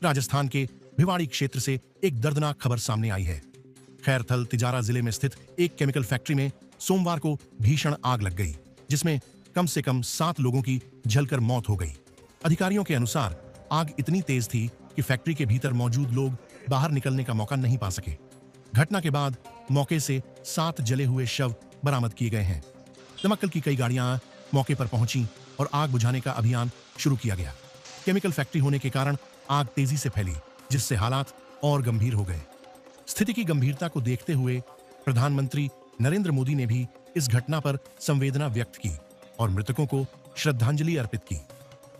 राजस्थान के भिवाड़ी क्षेत्र से एक दर्दनाक खबर सामने आई है। खैरथल तिजारा जिले में स्थित एक केमिकल फैक्ट्री में सोमवार को भीषण आग लग गई, जिसमें कम से कम 7 लोगों की जलकर मौत हो गई। अधिकारियों के अनुसार आग इतनी तेज थी कि फैक्ट्री के भीतर मौजूद लोग बाहर निकलने का मौका नहीं पा सके। घटना के बाद मौके से 7 जले हुए शव बरामद किए गए हैं। दमकल की कई गाड़ियां मौके पर पहुंची और आग बुझाने का अभियान शुरू किया गया। केमिकल फैक्ट्री होने के कारण आग तेजी से फैली, जिससे हालात और गंभीर हो गए। स्थिति की गंभीरता को देखते हुए प्रधानमंत्री नरेंद्र मोदी ने भी इस घटना पर संवेदना व्यक्त की और मृतकों को श्रद्धांजलि अर्पित की।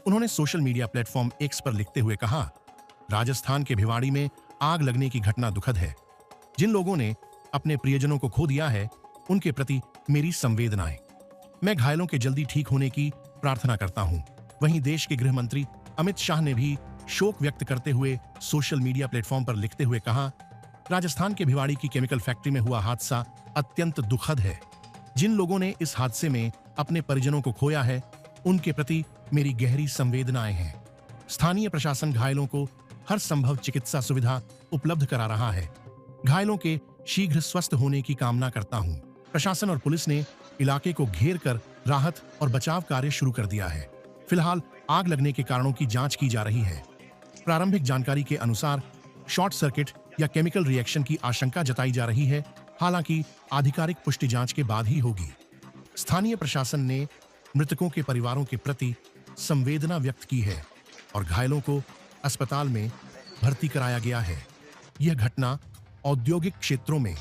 उन्होंने सोशल मीडिया प्लेटफॉर्म एक्स पर लिखते हुए कहा, राजस्थान के भिवाड़ी में आग लगने की घटना दुखद है। जिन लोगों ने अपने प्रियजनों को खो दिया है, उनके प्रति मेरी संवेदनाएं। मैं घायलों के जल्दी ठीक होने की प्रार्थना करता हूं। वहीं देश के गृह मंत्री अमित शाह ने भी शोक व्यक्त करते हुए सोशल मीडिया प्लेटफॉर्म पर लिखते हुए कहा, राजस्थान के भिवाड़ी की केमिकल फैक्ट्री में हुआ हादसा अत्यंत दुखद है। जिन लोगों ने इस हादसे में अपने परिजनों को खोया है, उनके प्रति मेरी गहरी संवेदनाएं हैं। स्थानीय प्रशासन घायलों को हर संभव चिकित्सा सुविधा उपलब्ध करा रहा है। घायलों के शीघ्र स्वस्थ होने की कामना करता हूं। प्रशासन और पुलिस ने इलाके को घेर कर राहत और बचाव कार्य शुरू कर दिया है। फिलहाल आग लगने के कारणों की जांच की जा रही है। प्रारंभिक जानकारी के अनुसार शॉर्ट सर्किट या केमिकल रिएक्शन की आशंका जताई जा रही है, हालांकि आधिकारिक पुष्टि जांच के बाद ही होगी। स्थानीय प्रशासन ने मृतकों के परिवारों के प्रति संवेदना व्यक्त की है और घायलों को अस्पताल में भर्ती कराया गया है। यह घटना औद्योगिक क्षेत्रों में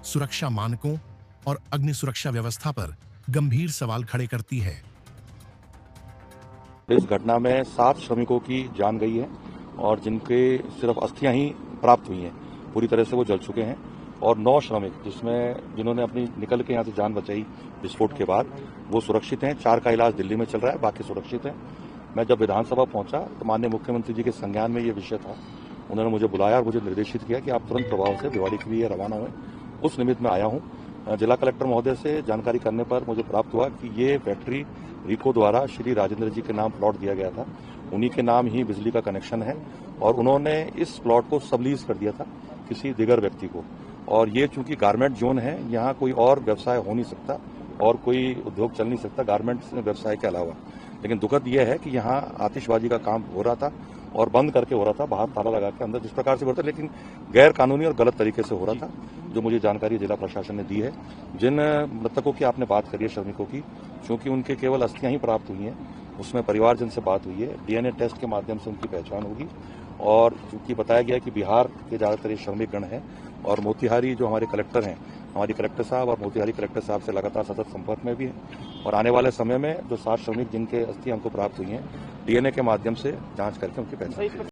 सुरक्षा मानकों और अग्नि सुरक्षा व्यवस्था पर गंभीर सवाल खड़े करती है। इस घटना में 7 श्रमिकों की जान गई है और जिनके सिर्फ अस्थियां ही प्राप्त हुई हैं, पूरी तरह से वो जल चुके हैं। और 9 श्रमिक जिन्होंने अपनी निकल के यहाँ से जान बचाई विस्फोट के बाद, वो सुरक्षित हैं। 4 का इलाज दिल्ली में चल रहा है, बाकी सुरक्षित हैं। मैं जब विधानसभा पहुंचा तो माननीय मुख्यमंत्री जी के संज्ञान में ये विषय था। उन्होंने मुझे बुलाया और मुझे निर्देशित किया कि आप तुरंत प्रभाव से भिवाड़ी के लिए रवाना हुए। उस निमित्त में आया हूँ। जिला कलेक्टर महोदय से जानकारी करने पर मुझे प्राप्त हुआ कि ये फैक्ट्री रिको द्वारा श्री राजेंद्र जी के नाम प्लॉट दिया गया था। उन्हीं के नाम ही बिजली का कनेक्शन है और उन्होंने इस प्लॉट को सबलीज कर दिया था किसी दिगर व्यक्ति को। और ये चूंकि गारमेंट जोन है, यहाँ कोई और व्यवसाय हो नहीं सकता और कोई उद्योग चल नहीं सकता गारमेंट्स व्यवसाय के अलावा। लेकिन दुखद यह है कि यहाँ आतिशबाजी का काम हो रहा था और बंद करके हो रहा था, बाहर ताला लगा के अंदर जिस प्रकार से हो रहा था, लेकिन गैर कानूनी और गलत तरीके से हो रहा था, जो मुझे जानकारी जिला प्रशासन ने दी है। जिन मृतकों की आपने बात करी है, श्रमिकों की, क्योंकि उनके केवल अस्थियां ही प्राप्त हुई हैं, उसमें परिवारजन से बात हुई है। डीएनए टेस्ट के माध्यम से उनकी पहचान होगी। और चूंकि बताया गया कि बिहार के ज्यादातर ये श्रमिक गण हैं और मोतिहारी जो हमारे कलेक्टर हैं, हमारी कलेक्टर साहब और मोतिहारी कलेक्टर साहब से लगातार सतत संपर्क में भी हैं। और आने वाले समय में जो 7 श्रमिक जिनके अस्थि हमको प्राप्त हुई हैं, डीएनए के माध्यम से जांच करके उनकी पहचान